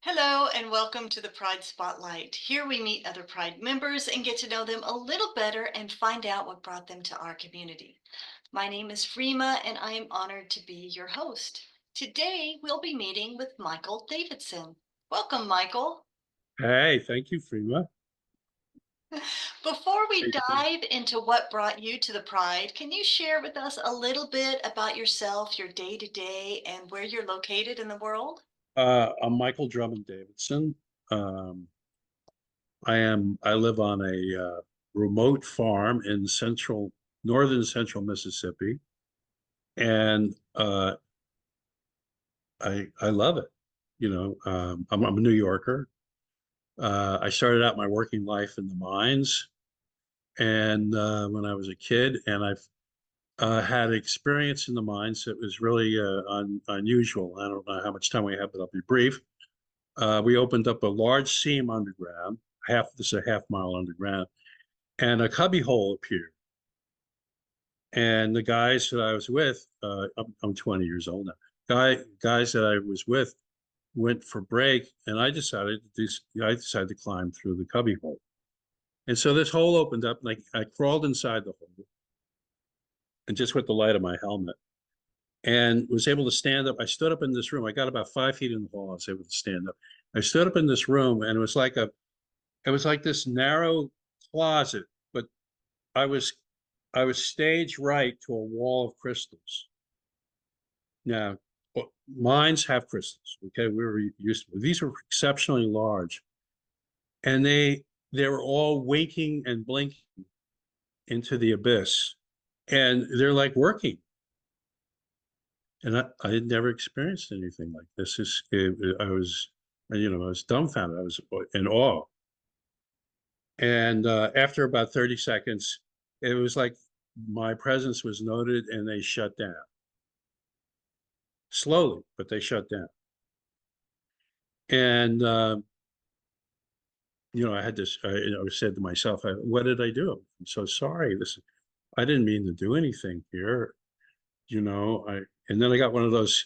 Hello and welcome to the Pride Spotlight. Here we meet other Pride members and get to know them a little better and find out what brought them to our community. My name is Rheama and I am honored to be your host. Today we'll be meeting with Michael Davidson. Welcome, Michael. Hey, thank you, Freema. Before we Hey, thank- dive into what brought you to the Pride, can you share with us a little bit about yourself, your day to day, and where you're located in the world? I'm Michael Drummond Davidson. Um, I live on a remote farm in northern central Mississippi, and I love it. I'm a New Yorker. I started out my working life in the mines, and when I was a kid, and I've had experience in the mines that was really unusual. I don't know how much time we have, but I'll be brief. We opened up a large seam underground, this is a half mile underground, and a cubby hole appeared. And the guys that I was with, I'm 20 years old now. Guys that I was with went for break, and I decided to climb through the cubby hole. And so this hole opened up, and I crawled inside the hole, and just with the light of my helmet, and was able to stand up. I stood up in this room. I got about 5 feet in the hole. I was able to stand up. I stood up in this room, and it was like this narrow closet, but I was I was stage right to a wall of crystals. Now, mines have crystals. Okay, we were used to it. These were exceptionally large, and they were all winking and blinking into the abyss, and they're like working. And I had never experienced anything like this. I was dumbfounded. I was in awe. And after about 30 seconds, it was like my presence was noted and they shut down slowly, but they shut down. And, I had this, I said to myself, what did I do? I'm so sorry. I didn't mean to do anything here. And then I got one of those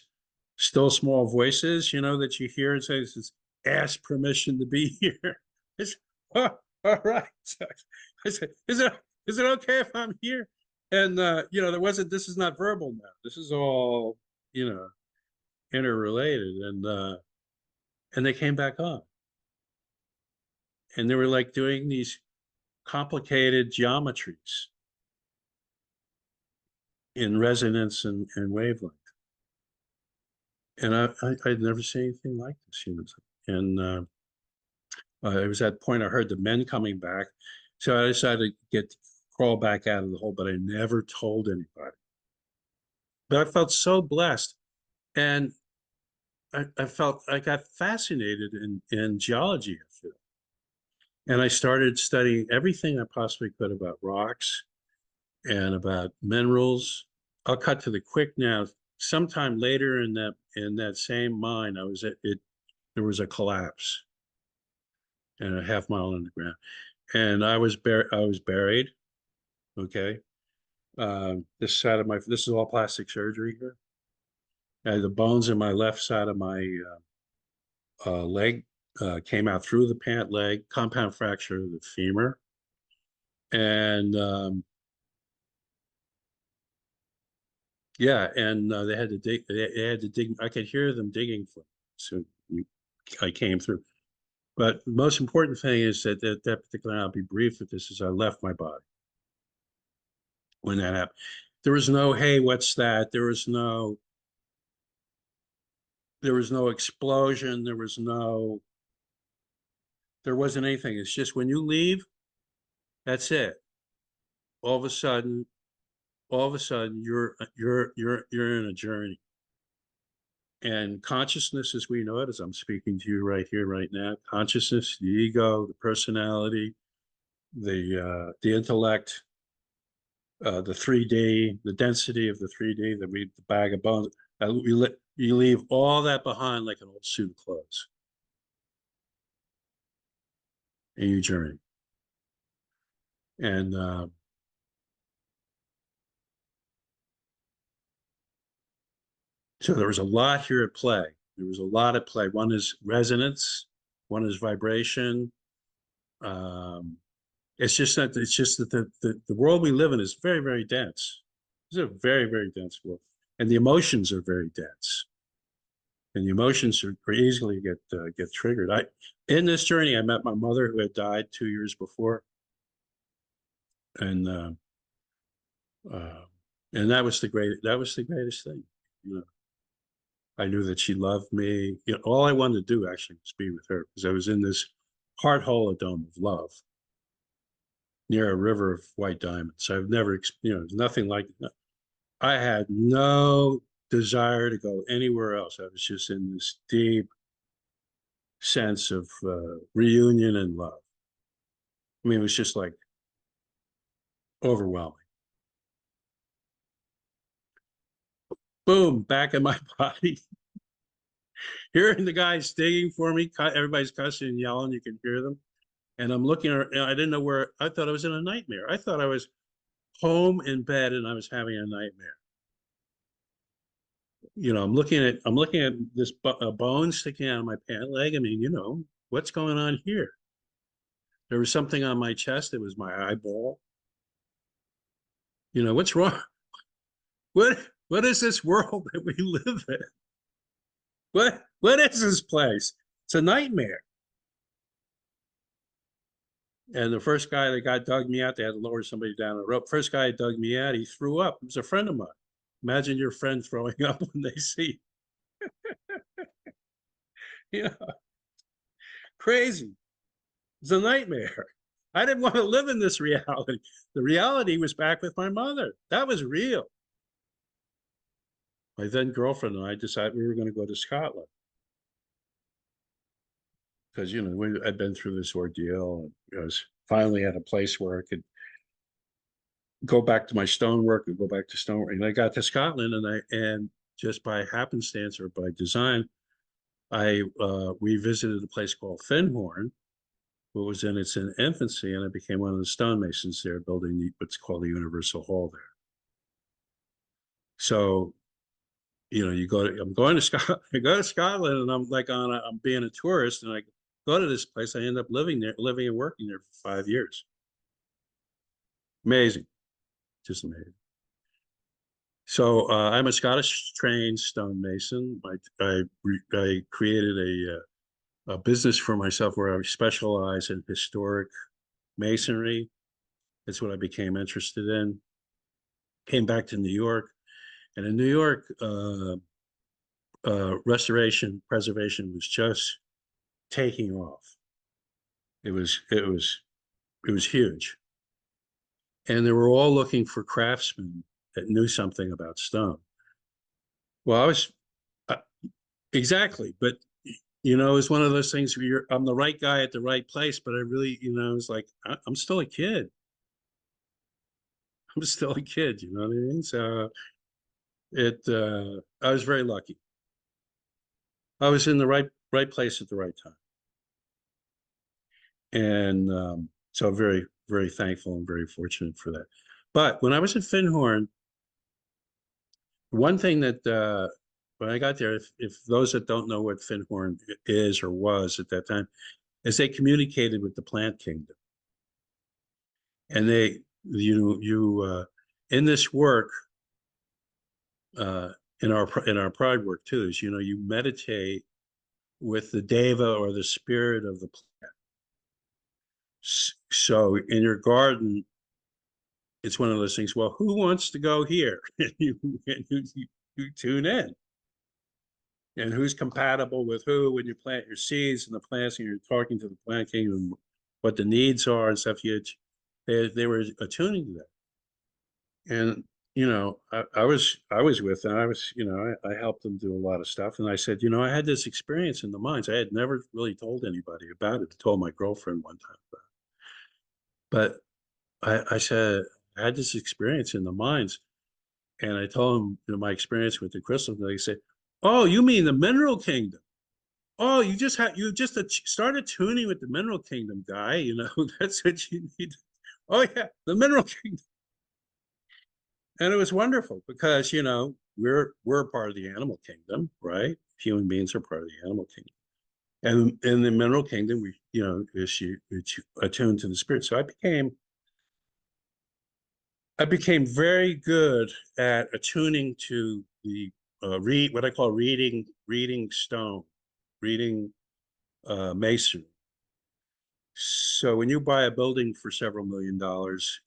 still small voices, that you hear and says, ask permission to be here. It's, oh, all right. So I said, is it okay if I'm here? And, this is not verbal now. This is all, you know, interrelated. And they came back on and they were like doing these complicated geometries in resonance and wavelength. And I'd never seen anything like this, And it was at that point I heard the men coming back, so I decided to crawl back out of the hole, but I never told anybody. But I felt so blessed, and I got fascinated in geology, I feel, and I started studying everything I possibly could about rocks and about minerals. I'll cut to the quick now. Sometime later in that same mine, I was at it. There was a collapse and a half mile underground, and I was buried. Okay, this is all plastic surgery here. The bones in my left side of my leg came out through the pant leg, compound fracture of the femur, and yeah, and they had to dig. They had to dig. I could hear them digging for me. So I came through. But the most important thing is that particular, I'll be brief with this, is I left my body when that happened. There was no, hey, what's that? There was no explosion. There wasn't anything. It's just when you leave, that's it. All of a sudden, you're in a journey. And consciousness as we know it, as I'm speaking to you right here, right now, consciousness, the ego, the personality, the intellect, the 3D, the density of the 3D, the bag of bones. You leave all that behind like an old suit of clothes in your journey. And so there was a lot here at play. There was a lot at play. One is resonance, one is vibration. Um, it's just that the world we live in is very, very dense. It's a very, very dense world. And the emotions are very dense. And the emotions are easily get triggered. In this journey, I met my mother who had died 2 years before. And uh, and that was the greatest thing. You know, I knew that she loved me. You know, all I wanted to do actually was be with her because I was in this heart holodome of love near a river of white diamonds. I've never, nothing like that. I had no desire to go anywhere else. I was just in this deep sense of reunion and love. I mean, it was just like overwhelming. Boom, back in my body. Hearing the guys digging for me, everybody's cussing and yelling. You can hear them. And I'm looking, I didn't know where, I thought I was in a nightmare. I thought I was home in bed and I was having a nightmare. I'm looking at this bone sticking out of my pant leg. I mean, what's going on here? There was something on my chest. It was my eyeball. What's wrong? What, what is this world that we live in? What is this place? It's a nightmare. And the first guy that dug me out, they had to lower somebody down a rope. First guy that dug me out, he threw up. It was a friend of mine. Imagine your friend throwing up when they see you. Crazy. It's a nightmare. I didn't want to live in this reality. The reality was back with my mother. That was real. My then girlfriend and I decided we were going to go to Scotland because I'd been through this ordeal, and I was finally at a place where I could go back to my stonework and go back to stonework. And I got to Scotland, and just by happenstance or by design, we visited a place called Findhorn, what was in its infancy, and I became one of the stonemasons there, building what's called the Universal Hall there. So, I'm going to Scotland. I go to Scotland, and I'm being a tourist, and I go to this place. I end up living and working there for 5 years. Amazing, just amazing. So I'm a Scottish trained stonemason. I created a business for myself where I specialize in historic masonry. That's what I became interested in. Came back to New York, and in New York, restoration preservation was just taking off. It was huge, and they were all looking for craftsmen that knew something about stone. Well, I was uh, exactly, but it's one of those things where I'm the right guy at the right place, but I really, it's like I'm still a kid. I'm still a kid, you know what I mean? So I was very lucky. I was in the right place at the right time. And so very, very thankful and very fortunate for that. But when I was at Findhorn, one thing that when I got there, if those that don't know what Findhorn is or was at that time, is they communicated with the plant kingdom. And in this work, in our pride work too, is you meditate with the deva or the spirit of the plant. So in your garden, it's one of those things. Well, who wants to go here? And you tune in, and who's compatible with who when you plant your seeds and the plants, and you're talking to the plant kingdom, what the needs are and stuff. They were attuning to that, and I was with them. I helped them do a lot of stuff, and I said, I had this experience in the mines. I had never really told anybody about it. I told my girlfriend one time about it, but I said I had this experience in the mines, and I told them my experience with the crystals. And they said, "Oh, you mean the mineral kingdom? Oh, you just started tuning with the mineral kingdom, guy. That's what you need. Oh yeah, the mineral kingdom." And it was wonderful because we're a part of the animal kingdom, right? human beings are part of the animal kingdom. And in the mineral kingdom, we, it's attuned to the spirit. So I became very good at attuning to the what I call reading stone, reading masonry. So when you buy a building for several $1 million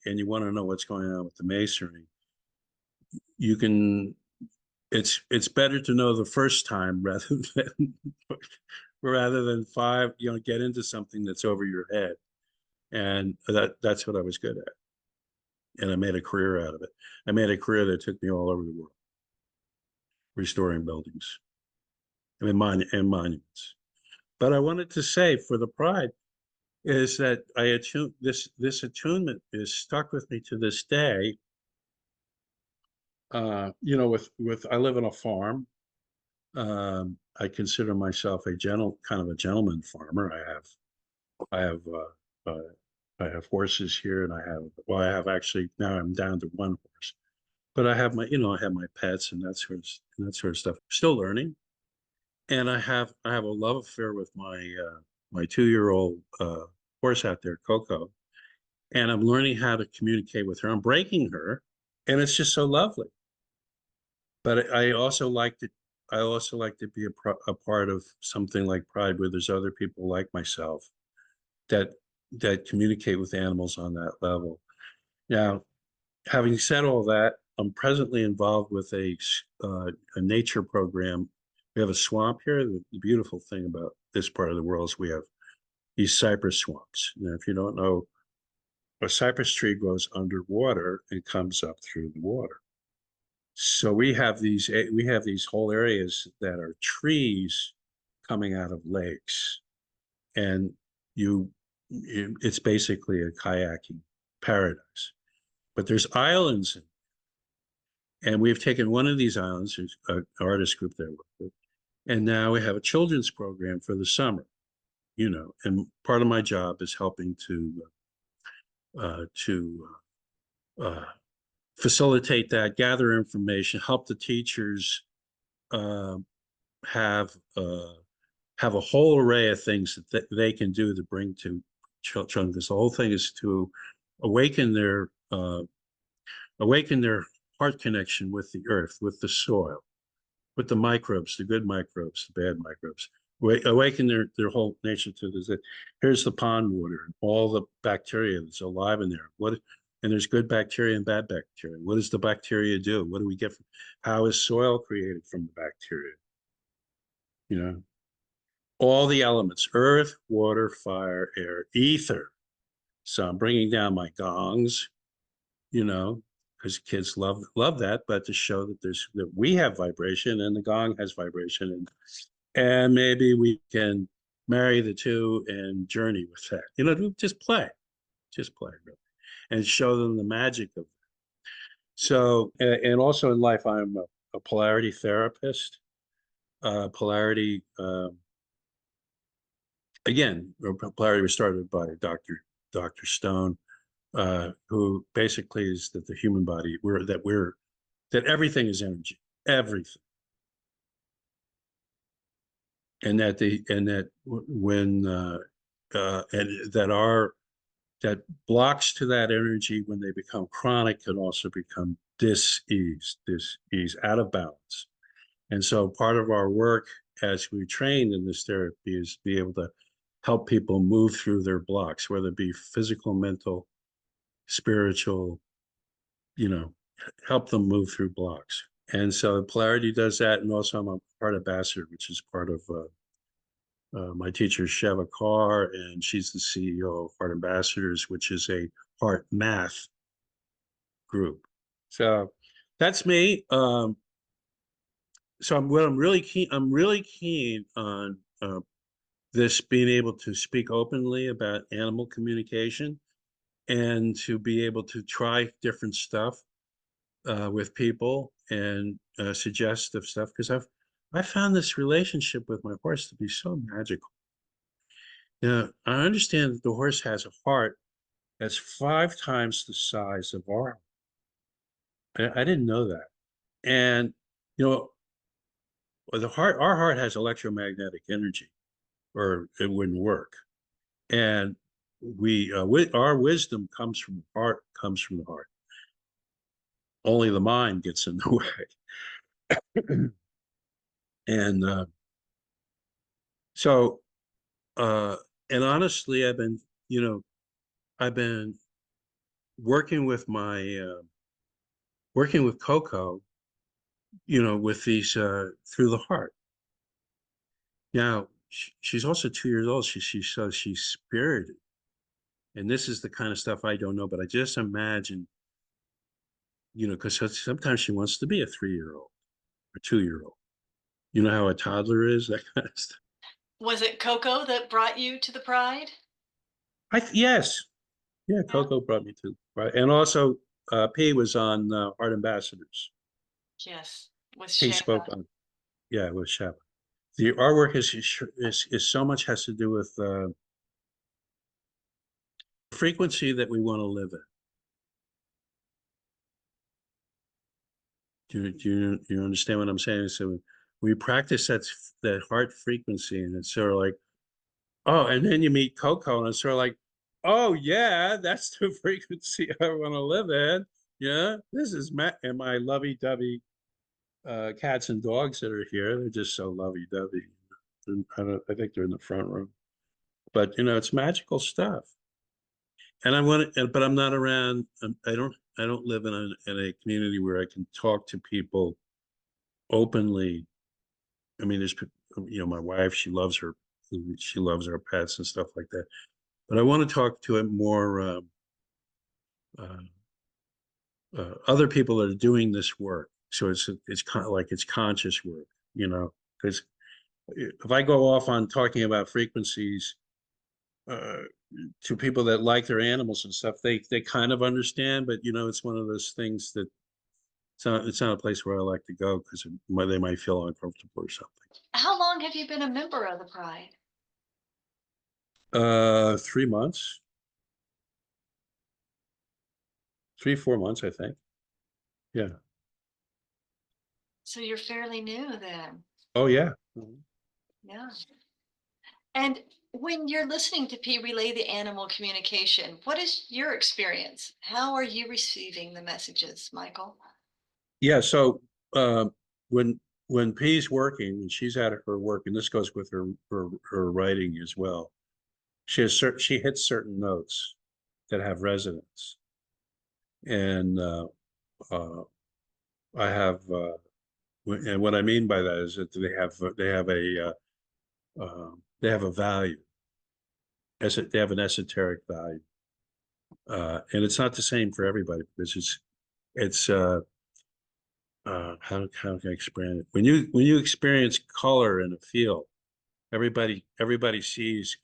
and you want to know what's going on with the masonry, you can. It's better to know the first time rather than five. Get into something that's over your head, and that's what I was good at, and I made a career out of it. I made a career that took me all over the world, restoring buildings and monuments. But I wanted to say for the pride is that I attuned this attunement is stuck with me to this day. With I live on a farm. I consider myself kind of a gentleman farmer. I have I have horses here, and I have actually now I'm down to one horse, but I have I have my pets and that sort of stuff. Still learning, and I have a love affair with my 2-year-old horse out there, Coco, and I'm learning how to communicate with her. I'm breaking her, and it's just so lovely. But I also like to be a part of something like Pride, where there's other people like myself that communicate with animals on that level. Now, having said all that, I'm presently involved with a nature program. We have a swamp here. The beautiful thing about this part of the world is we have these cypress swamps. Now, if you don't know, a cypress tree grows underwater and comes up through the water. So we have these whole areas that are trees coming out of lakes, and you it's basically a kayaking paradise. But there's islands, and we've taken one of these islands. There's an artist group there, and now we have a children's program for the summer. And part of my job is helping to uh, facilitate that, gather information, help the teachers uh, have uh, have a whole array of things that they can do to bring to children. Because the whole thing is to awaken their uh, awaken their heart connection with the earth, with the soil, with the microbes, the good microbes, the bad microbes. Awaken their whole nature to this. Here's the pond water, all the bacteria that's alive in there. And there's good bacteria and bad bacteria. What does the bacteria do? What do we get from? How is soil created from the bacteria? You know, all the elements: earth, water, fire, air, ether. So I'm bringing down my gongs, you know, because kids love that, but to show that we have vibration and the gong has vibration, and maybe we can marry the two and journey with that. Just play, really, and show them the magic of it. So, and also in life, I'm a polarity therapist. Polarity, again, polarity was started by Dr. Stone, who basically is that the human body, that everything is energy, everything, and that when and that our that blocks to that energy, when they become chronic, can also become dis-ease out of balance. And so part of our work as we train in this therapy is to be able to help people move through their blocks, whether it be physical, mental, spiritual, you know, help them move through blocks. And so polarity does that. And also I'm a heart ambassador, which is part of my teacher, Sheva Carr, and she's the CEO of Heart Ambassadors, which is a heart math group. So that's me. So I'm really keen on this being able to speak openly about animal communication and to be able to try different stuff with people and suggestive stuff, because I found this relationship with my horse to be so magical. Now, I understand that the horse has a heart that's 5 times the size of our. I didn't know that. And, you know, Well, our heart has electromagnetic energy, or it wouldn't work. And our wisdom comes from heart, comes from the heart. Only the mind gets in the way. And so, uh, and honestly, you know, I've been working with working with Coco, with these through the heart. Now, she's also 2 years old. She's spirited, and this is the kind of stuff I don't know. But I just imagine, because sometimes she wants to be a 3-year-old or 2-year-old. You know how a toddler is, that kind of stuff. Was it Coco that brought you to the Pride? Yes, yeah. Yeah. Coco brought me to right, and also P was on Art Ambassadors. Yes, with P spoke Shayla. on, yeah, with Shep. The artwork is so much has to do with frequency that we want to live in. Do you understand what I'm saying? So we practice that heart frequency, and it's sort of like, oh, and then you meet Coco, and it's sort of like, oh yeah, that's the frequency I want to live in. Yeah, this is and my lovey-dovey cats and dogs that are here. They're just so lovey-dovey. I think they're in the front room, but it's magical stuff. And but I'm not around. I don't live in a community where I can talk to people openly. I mean, my wife, she loves our pets and stuff like that. But I want to talk to it more, uh, other people that are doing this work. So it's kind of like it's conscious work, because if I go off on talking about frequencies, uh, to people that like their animals and stuff, they kind of understand, but it's one of those things that it's not a place where I like to go because they might feel uncomfortable or something. How long have you been a member of the Pride? 3 months, 3, 4 months, I think. Yeah. So you're fairly new then. Oh yeah. Mhm. Yeah. And when you're listening to P relay the animal communication, what is your experience? How are you receiving the messages, Michael? Yeah. So uh, when when P's working, when she's at her work, and this goes with her writing as well, she hits certain notes that have resonance, and uh, I have and what I mean by that is that they have a value. They have an esoteric value, and it's not the same for everybody because it's how can I explain it? When you experience color in a field, everybody sees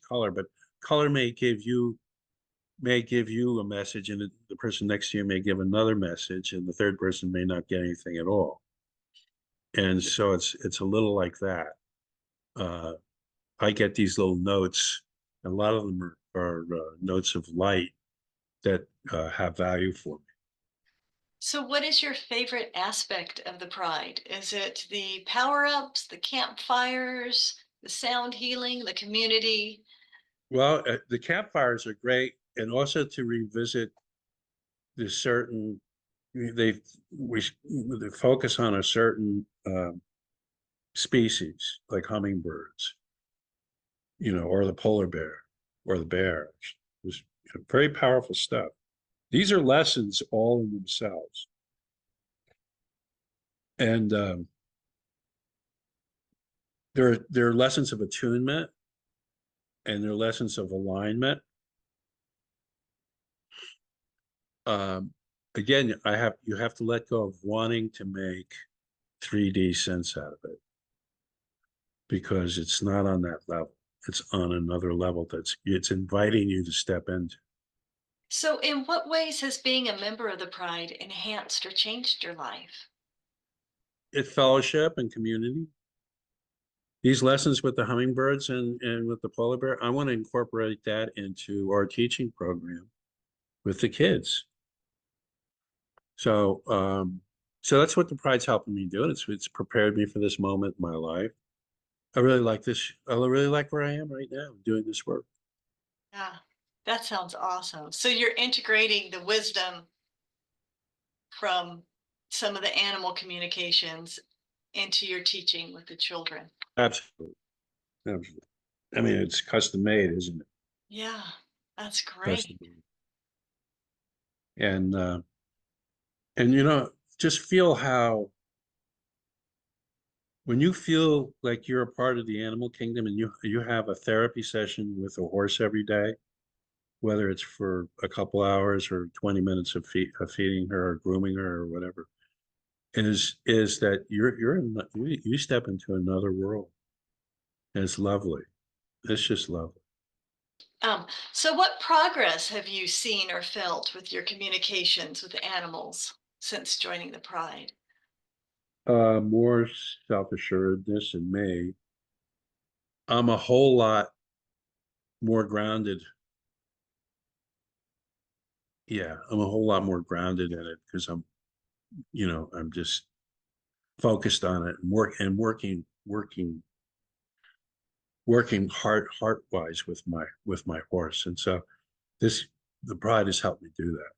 color, but color may give you a message, and the person next to you may give another message, and the third person may not get anything at all. And so it's a little like that. Uh, I get these little notes, and a lot of them are notes of light that have value for me. So, what is your favorite aspect of the Pride? Is it the power ups, the campfires, the sound healing, the community? Well, the campfires are great, and also to revisit the certain they they focus on a certain species like hummingbirds, or the polar bear or the bear. It's very powerful stuff. These are lessons all in themselves, and there are lessons of attunement, and there are lessons of alignment. Um, Again, you have to let go of wanting to make 3D sense out of it because it's not on that level. It's on another level it's inviting you to step into. So, in what ways has being a member of the Pride enhanced or changed your life? It's fellowship and community. These lessons with the hummingbirds and with the polar bear, I want to incorporate that into our teaching program with the kids. So So that's what the pride's helping me do. And it's prepared me for this moment in my life. I really like this. I really like where I am right now doing this work. Yeah, that sounds awesome. So you're integrating the wisdom from some of the animal communications into your teaching with the children. Absolutely. Absolutely. I mean, it's custom made, isn't it? Yeah, that's Custom great. made. And just feel how when you feel like you're a part of the animal kingdom and you have a therapy session with a horse every day, whether it's for a couple hours or 20 minutes of feeding her or grooming her or whatever, is that you step into another world. And it's lovely. It's just lovely. So what progress have you seen or felt with your communications with animals since joining the Pride? More self-assuredness in me. I'm a whole lot more grounded. Yeah, I'm a whole lot more grounded in it because I'm just focused on it and working heart wise with my horse. And so this the pride has helped me do that.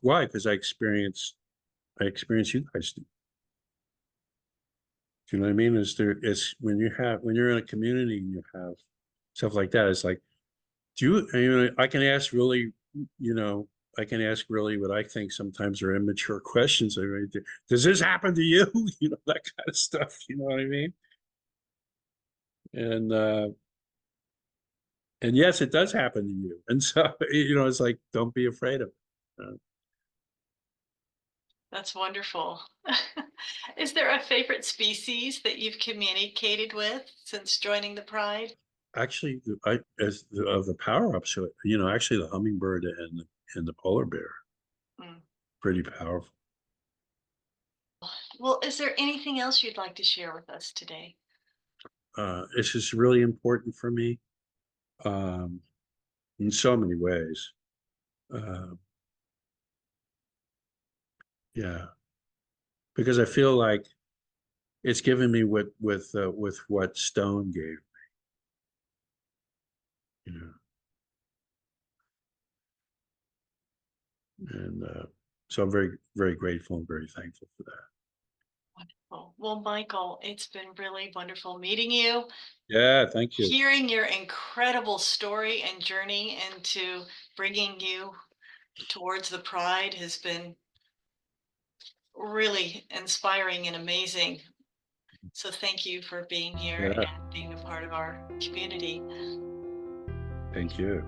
Why? Because I experience you guys do. Do you know what I mean? It's when you're in a community and you have stuff like that, it's like, I can ask really, you know, I can ask really what I think sometimes are immature questions. I mean, does this happen to you? That kind of stuff. You know what I mean? And and yes, it does happen to you. And so, it's like, don't be afraid of it. That's wonderful. Is there a favorite species that you've communicated with since joining the Pride? Actually, of the power ups, so actually the hummingbird and the polar bear, Mm. pretty powerful. Well, is there anything else you'd like to share with us today? It's just really important for me, um, in so many ways. Uh, yeah, because I feel like it's given me with what Stone gave me, and so I'm very very grateful and very thankful for that. Wonderful. Well, Michael, it's been really wonderful meeting you, Yeah, thank you. hearing your incredible story and journey into bringing you towards the Pride has been really inspiring and amazing. So thank you for being here Yeah, and being a part of our community. thank you.